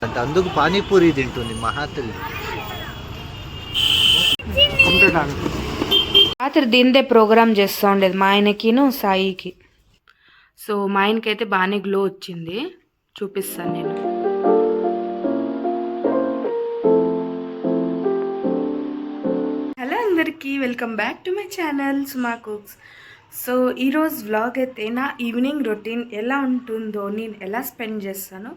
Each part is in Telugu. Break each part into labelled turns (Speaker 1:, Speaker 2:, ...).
Speaker 1: అందుకు పానీపూరి తింటుంది మహాతల్లి.
Speaker 2: రాత్రి దీనిదే ప్రోగ్రామ్ చేస్తూ ఉండేది మా ఆయనకిను సాయికి. సో మా ఆయనకైతే బాగానే గ్లో వచ్చింది, చూపిస్తాను నేను. హలో అందరికీ, welcome back to my channel Suma cooks. So ఈరోజు వ్లాగ్ అయితే నా ఈవినింగ్ రొటీన్ ఎలా ఉంటుందో, నేను ఎలా స్పెండ్ చేస్తానో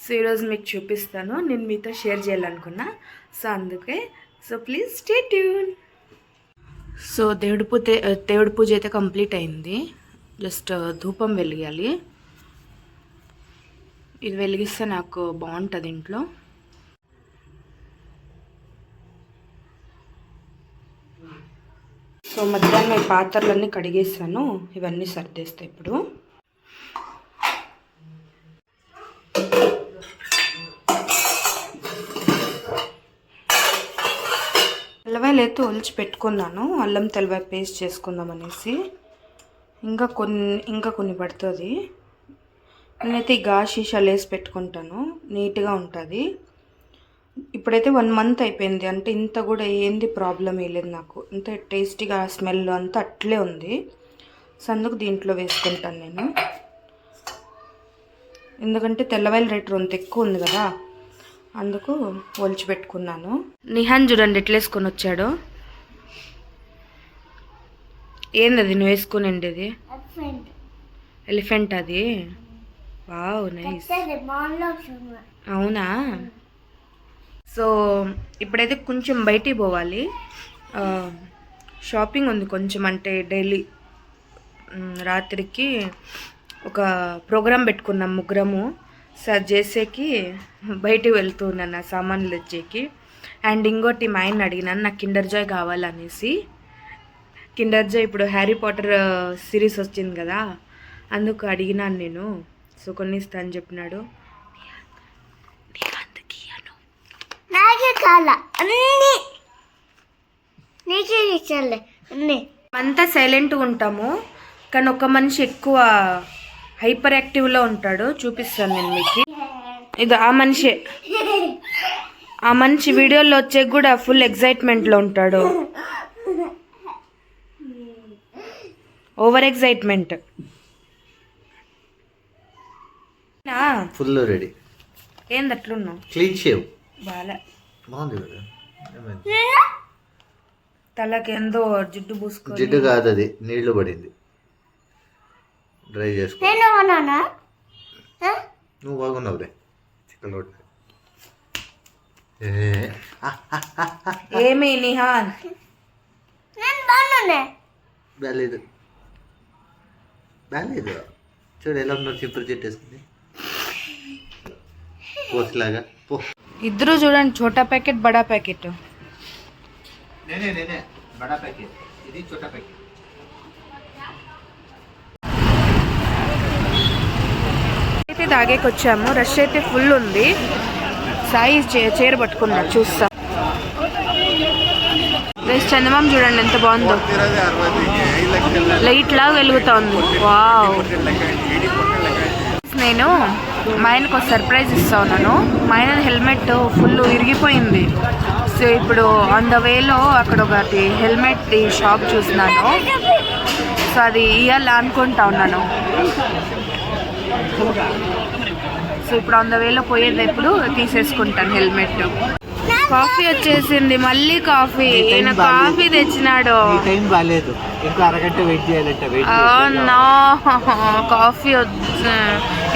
Speaker 2: సో ఈరోజు మీకు చూపిస్తాను. నేను మీతో షేర్ చేయాలనుకున్నా, సో అందుకే so please stay tune. So దేవుడి పూజ అయితే కంప్లీట్ అయింది. జస్ట్ ధూపం వెలిగాలి. ఇది వెలిగిస్తే నాకు బాగుంటుంది ఇంట్లో. సో మధ్యాహ్నం ఈ పాత్రలన్నీ కడిగేస్తాను, ఇవన్నీ సర్దేస్తాయి ఇప్పుడు. తెల్లవాయలు అయితే ఒలిచి పెట్టుకున్నాను, అల్లం తెల్లవాయ పేస్ట్ చేసుకుందాం అనేసి. ఇంకా కొన్ని పడుతుంది. నేనైతే ఈ షీషాలు వేసి పెట్టుకుంటాను, నీట్గా ఉంటుంది. ఇప్పుడైతే 1 మంత్ అయిపోయింది, అంటే ఇంత కూడా ఏంది ప్రాబ్లం వేయలేదు నాకు. అంత టేస్టీగా స్మెల్ అంతా అట్లే ఉంది. సో అందుకు దీంట్లో వేసుకుంటాను నేను, ఎందుకంటే తెల్లవాయల రేటు రొంత ఎక్కువ ఉంది కదా, అందుకు ఒలిచి పెట్టుకున్నాను. నిహాన్ చూడండి ఎట్లా వేసుకొని వచ్చాడు. ఏంది అది నువ్వు వేసుకుని ఉండేది? ఎలిఫెంట్ అది. Wow nice. అవునా? సో ఇప్పుడైతే కొంచెం బయటికి పోవాలి, షాపింగ్ ఉంది కొంచెం. అంటే డైలీ రాత్రికి ఒక ప్రోగ్రాం పెట్టుకున్నాం ముగ్గురము. సార్ చేసేకి బయటికి వెళ్తున్నాను నా సామాన్లు తెచ్చేకి. అండ్ ఇంకోటి మా ఆయన అడిగినాను నాకు కిండర్ జాయ్ కావాలనేసి. కిండర్ జాయ్ ఇప్పుడు హ్యారీ పాటర్ సిరీస్ వచ్చింది కదా, అందుకు అడిగినాను నేను. సో కొన్ని ఇస్తా అని చెప్పినాడు. అంతా సైలెంట్గా ఉంటాము, కానీ ఒక మనిషి ఎక్కువ హైపర్ యాక్టివ్లో ఉంటాడు. చూపిస్తాను నేను మీకు. ఇది ఆ మనిషే. ఆ మనిషి వీడియోలో వచ్చే కూడా ఫుల్ ఎగ్జైట్మెంట్లో ఉంటాడు, ఓవర్ ఎగ్జైట్మెంట్.
Speaker 1: Full ready.
Speaker 2: ఏంది అట్లున్నావు?
Speaker 1: క్లీన్ షేవ్
Speaker 2: బాగుంది కదా. తలకి ఎందో జిడ్డు పూసుకో.
Speaker 1: జిడ్డు కాదు, అది నీళ్లు పడింది, డ్రై చేసుకో. నువ్వు బాగున్నావులే. చికెన్
Speaker 2: ఏమి నిహాన్
Speaker 1: బాలేదు చూడు ఎలా ఉన్నారు, సింపుల్ చెట్టేసుకుంది పోసిలాగా. పో
Speaker 2: ఇద్దరు చూడండి, చోటా ప్యాకెట్ బడా ప్యాకెట్.
Speaker 1: నేనే బడా ప్యాకెట్, ఇది చోటా ప్యాకెట్.
Speaker 2: అయితే తాగేకి వచ్చాము, రష్ అయితే ఫుల్ ఉంది. సాయి చీర పట్టుకున్నాడు, చూస్తా. చందమామ చూడండి ఎంత బాగుందో, లైట్ లాగా వెలుగుతా ఉంది. వావ్. నేను మా ఆయనకు ఒక సర్ప్రైజ్ ఇస్తా ఉన్నాను. మా ఆయన హెల్మెట్ ఫుల్ ఇరిగిపోయింది. సో ఇప్పుడు ఆన్ ద వేలో అక్కడ ఒకటి హెల్మెట్ షాప్ చూసినాను, సో అది ఇవ్వాలా అనుకుంటా ఉన్నాను. సో ఇప్పుడు ఆన్ ద వేలో పోయేది ఎప్పుడు తీసేసుకుంటాను హెల్మెట్. కాఫీ వచ్చేసింది, మళ్ళీ కాఫీ. ఈయన కాఫీ తెచ్చినాడు. నో కాఫీ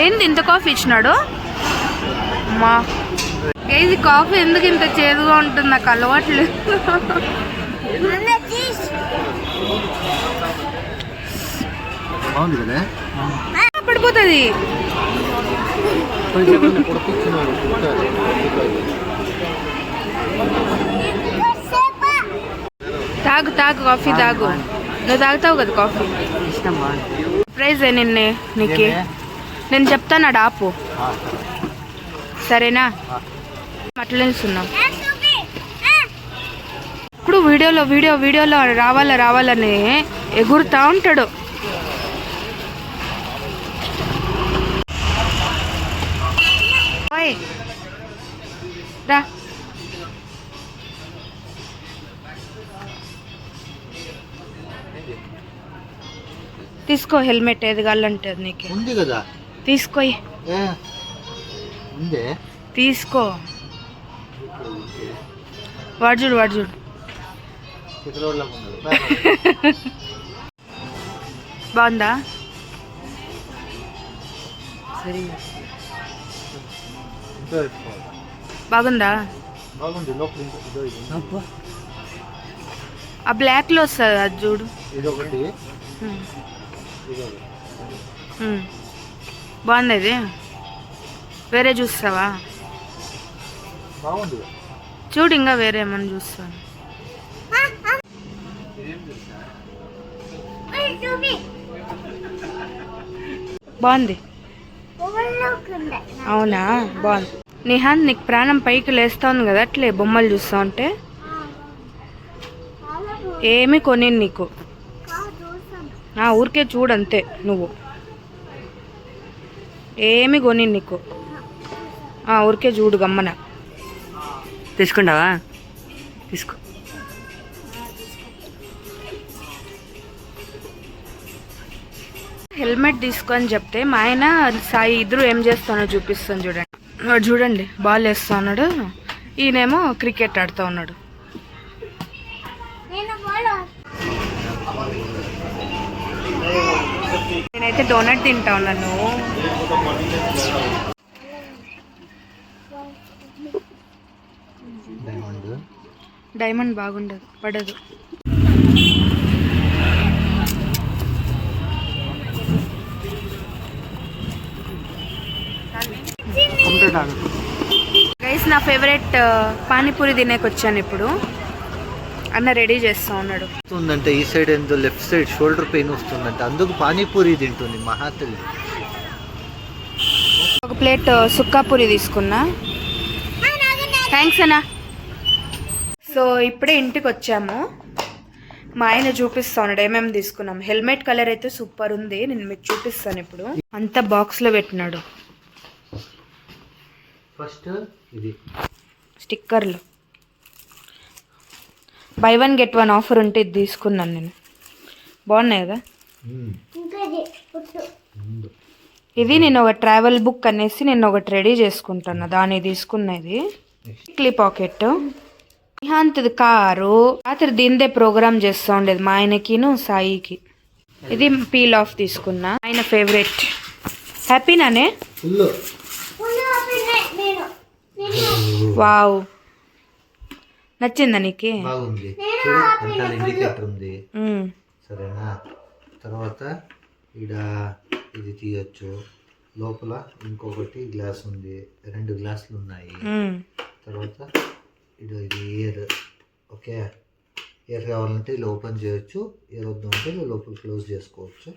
Speaker 2: ఏంది ఇంత కాఫీ ఇచ్చినాడు? మా ఇది కాఫీ ఎందుకు ఇంత చేదుగా ఉంటుంది, నాకు అలవాట్లేదు. పడిపోతుంది. తాగు కాఫీ తాగు. నువ్వు తాగుతావు కదా కాఫీ. సర్ప్రైజ్ నిన్నే నీకు నేను చెప్తాను, అడు ఆపు సరేనా? అట్లనేస్తున్నాం. ఇప్పుడు వీడియోలో రావాలని ఎగురుతా ఉంటాడు. రా. తీసుకో హెల్మెట్ ఏది కావాలంటే అది నీకు
Speaker 1: ఉంది కదా.
Speaker 2: తీసుకో
Speaker 1: ఉందే.
Speaker 2: తీసుకో. వాడు చూడు వాడు చూడు. బాగుందా? బాగుందా? ఆ బ్లాక్లో వస్తుంది అది చూడు.
Speaker 1: ఇదొకటి
Speaker 2: బాగుంది అది. వేరే చూస్తావా?
Speaker 1: బాగుంది.
Speaker 2: చూడు ఇంకా వేరే ఏమన్నా చూస్తాను. బాగుంది. అవునా? బాగుంది. నిహాన్ నీకు ప్రాణం పైకి లేస్తుంది కదా అట్లే బొమ్మలు చూస్తా ఉంటే. ఏమి కొని నీకు ఊరికే చూడంతే. నువ్వు ఏమి కొని నీకు ఊరికే చూడు గమ్మన. తీసుకుంటావా? తీసుకో. హెల్మెట్ తీసుకో అని చెప్తే మా ఆయన సాయి ఇద్దరు ఏం చేస్తానో చూపిస్తాను చూడండి. వాడు చూడండి బాల్ వేస్తా ఉన్నాడు, ఈయనేమో క్రికెట్ ఆడుతూ ఉన్నాడు. నేనైతే డోనట్ తింటా ఉన్నాను. డైమండ్ బాగుండదు, పడదు. గైస్ నా ఫేవరెట్ పానీపూరి తినేకి వచ్చాను ఇప్పుడు. అన్న రెడీ చేస్తా ఉన్నాడు.
Speaker 1: వస్తుందంటే ఈ సైడ్ ఏందో లెఫ్ట్ సైడ్ షోల్డర్ పెయిన్ వస్తుందంటే అందుకు పానీపూరి తింటుంది మహాతల్లి.
Speaker 2: ఒక ప్లేట్ సుక్కాపూరి తీసుకున్నా. థ్యాంక్స్ అన్నా. సో ఇప్పుడే ఇంటికి వచ్చాము. మా ఆయన చూపిస్తా ఉన్నాడు ఏమేమి తీసుకున్నాం. హెల్మెట్ కలర్ అయితే సూపర్ ఉంది, నేను మీకు చూపిస్తాను ఇప్పుడు. అంతా బాక్స్లో పెట్టినాడు.
Speaker 1: ఫస్ట్ ఇది
Speaker 2: స్టిక్కర్లు, బై 1 get 1 ఆఫర్ ఉంటే ఇది తీసుకున్నాను నేను. బాగున్నాయి కదా. ఇది నేను ఒక ట్రావెల్ బుక్ అనేసి నేను ఒకటి రెడీ చేసుకుంటున్నా, దాన్ని తీసుకున్నది. క్లీ పాకెట్. నిహాంత్ది కారు. రాత్రి దీందే ప్రోగ్రామ్ చేస్తూ ఉండేది మా ఆయనకిను సాయికి. ఇది పీల్ ఆఫ్ తీసుకున్నా, ఆయన ఫేవరెట్. హ్యాపీనానే? వావ్, నచ్చిందా నీకు?
Speaker 1: బాగుంది. ఇండికేటర్ ఉంది సరేనా. తర్వాత ఈడ ఇది తీయచ్చు. లోపల ఇంకొకటి గ్లాస్ ఉంది, 2 గ్లాసులు ఉన్నాయి. తర్వాత ఇది ఎయిర్. ఓకే, ఎయిర్ కావాలంటే ఇలా ఓపెన్ చేయొచ్చు, ఎయిర్ వద్దామంటే ఇలా లోపల క్లోజ్ చేసుకోవచ్చు.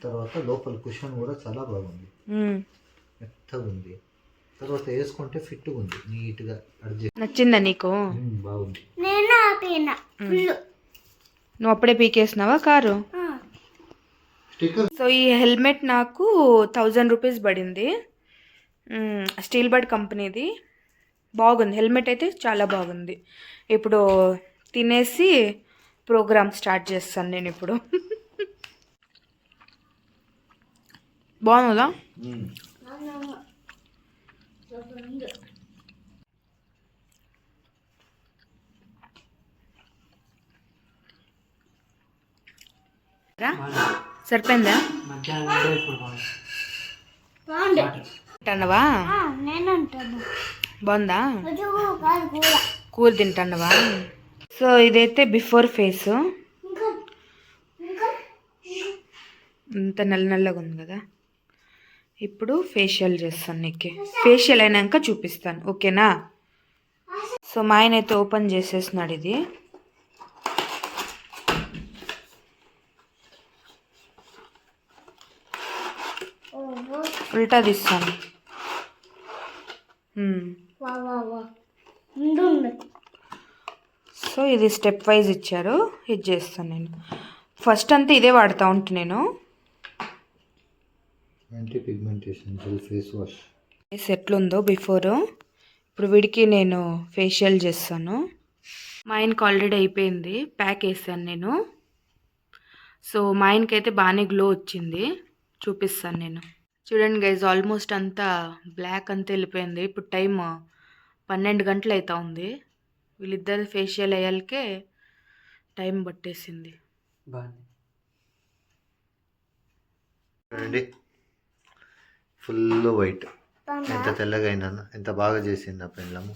Speaker 1: తర్వాత లోపల కుషన్ కూడా చాలా బాగుంది, మెత్తగా ఉంది. తర్వాత వేసుకుంటే ఫిట్గా ఉంది, నీట్గా అడ్జస్ట్.
Speaker 2: నచ్చిందా నీకు?
Speaker 1: బాగుంది.
Speaker 2: నువ్వు అప్పుడే పీకేసినావా కారు? సో ఈ హెల్మెట్ నాకు 1000 రూపీస్ పడింది. స్టీల్ బర్డ్ కంపెనీది. బాగుంది, హెల్మెట్ అయితే చాలా బాగుంది. ఇప్పుడు తినేసి ప్రోగ్రామ్ స్టార్ట్ చేస్తాను నేను ఇప్పుడు. బాగుందా? సరిపోయిందా? తింటావా? బాగుందా? కూర తింటావా? సో ఇదైతే బిఫోర్ ఫేస్. ఇంత నల్లగా ఉంది కదా. ఇప్పుడు ఫేషియల్ చేస్తాను నీకు. ఫేషియల్ అయినాక చూపిస్తాను, ఓకేనా? సో మా ఆయన అయితే ఓపెన్ చేసేసినాడు. ఇది ఉల్టా తీస్తాను. సో ఇది స్టెప్ వైజ్ ఇచ్చారు, ఇది చేస్తాను నేను. ఫస్ట్ అంతా ఇదే వాడుతూ ఉంటాను నేను.
Speaker 1: Anti pigmentation gel face wash.
Speaker 2: Face ఎట్లుందో బిఫోర్, ఇప్పుడు వీడికి నేను ఫేషియల్ చేస్తాను. మా ఆయనకి ఆల్రెడీ అయిపోయింది, ప్యాక్ వేసాను నేను. సో మా ఆయనకైతే బాగానే గ్లో వచ్చింది, చూపిస్తాను నేను. చూడండి గైజ్, ఆల్మోస్ట్ అంతా బ్లాక్ అంతా వెళ్ళిపోయింది. ఇప్పుడు టైం 12 గంటలు అవుతా ఉంది. వీళ్ళిద్దరు ఫేషియల్ అయ్యాలకే టైం పట్టేసింది.
Speaker 1: చూడండి, ఫుల్ వైట్, ఎంత తెల్లగా అయినా ఎంత బాగా చేసింది నా పెళ్ళము.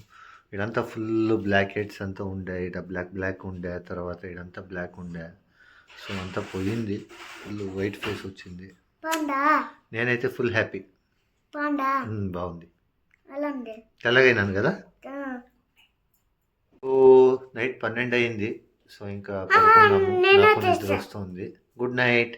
Speaker 1: ఇదంతా ఫుల్ బ్లాక్ హెడ్స్ అంతా ఉండే, ఇక్కడ బ్లాక్ ఉండే, తర్వాత ఇదంతా బ్లాక్ ఉండే. సో అంతా పోయింది, ఫుల్ వైట్ ఫేస్ వచ్చింది. నేనైతే ఫుల్ హ్యాపీ. బాగుంది, తెల్లగా అయినాను కదా. సో నైట్ 12 అయింది. సో ఇంకా పడుకున్నాము, నాకు నిద్ర వస్తుంది. Good night.